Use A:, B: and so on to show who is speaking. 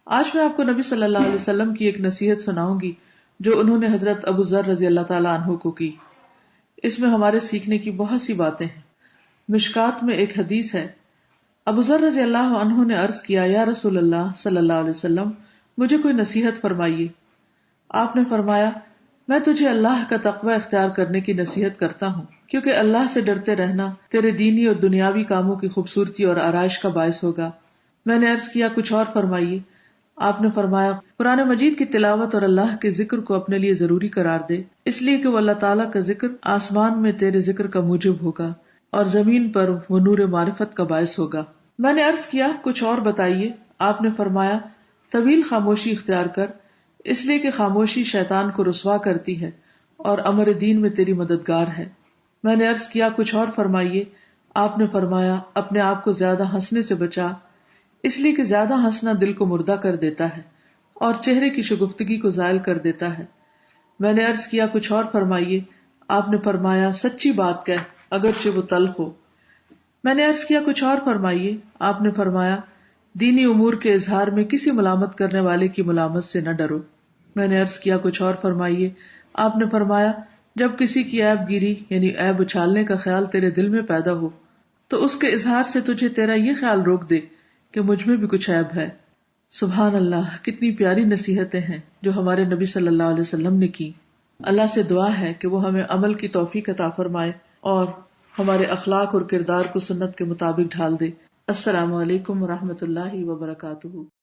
A: آج میں آپ کو نبی صلی اللہ علیہ وسلم کی ایک نصیحت سناؤں گی جو انہوں نے حضرت ابو ذر رضی اللہ تعالیٰ عنہ کو کی. اس میں ہمارے سیکھنے کی بہت سی باتیں ہیں. مشکات میں ایک حدیث ہے. ابو ذر رضی اللہ عنہ نے عرض کیا، یا رسول اللہ صلی اللہ علیہ وسلم، مجھے کوئی نصیحت فرمائیے. آپ نے فرمایا، میں تجھے اللہ کا تقوی اختیار کرنے کی نصیحت کرتا ہوں، کیونکہ اللہ سے ڈرتے رہنا تیرے دینی اور دنیاوی کاموں کی خوبصورتی اور آرائش کا باعث ہوگا. میں نے عرض کیا، کچھ اور فرمائیے. آپ نے فرمایا، قرآن مجید کی تلاوت اور اللہ کے ذکر کو اپنے لیے ضروری قرار دے، اس لیے کہ وہ اللہ تعالیٰ کا ذکر آسمان میں تیرے ذکر کا موجب ہوگا اور زمین پر وہ نور معرفت کا باعث ہوگا. میں نے عرض کیا، کچھ اور بتائیے. آپ نے فرمایا، طویل خاموشی اختیار کر، اس لیے کہ خاموشی شیطان کو رسوا کرتی ہے اور امر دین میں تیری مددگار ہے. میں نے عرض کیا، کچھ اور فرمائیے. آپ نے فرمایا، اپنے آپ کو زیادہ ہنسنے سے بچا، اس لیے کہ زیادہ ہنسنا دل کو مردہ کر دیتا ہے اور چہرے کی شگفتگی کو زائل کر دیتا ہے. میں نے عرض کیا، کچھ اور فرمائیے. آپ نے فرمایا، سچی بات کہہ اگرچہ وہ تلخ ہو. میں نے عرض کیا، کچھ اور فرمائیے. آپ نے فرمایا، دینی امور کے اظہار میں کسی ملامت کرنے والے کی ملامت سے نہ ڈرو. میں نے عرض کیا، کچھ اور فرمائیے. آپ نے فرمایا، جب کسی کی عیب گیری یعنی عیب اچھالنے کا خیال تیرے دل میں پیدا ہو تو اس کے اظہار سے تجھے تیرا یہ خیال روک دے کہ مجھ میں بھی کچھ عیب ہے. سبحان اللہ، کتنی پیاری نصیحتیں ہیں جو ہمارے نبی صلی اللہ علیہ وسلم نے کی. اللہ سے دعا ہے کہ وہ ہمیں عمل کی توفیق عطا فرمائے اور ہمارے اخلاق اور کردار کو سنت کے مطابق ڈھال دے. السلام علیکم ورحمۃ اللہ وبرکاتہ.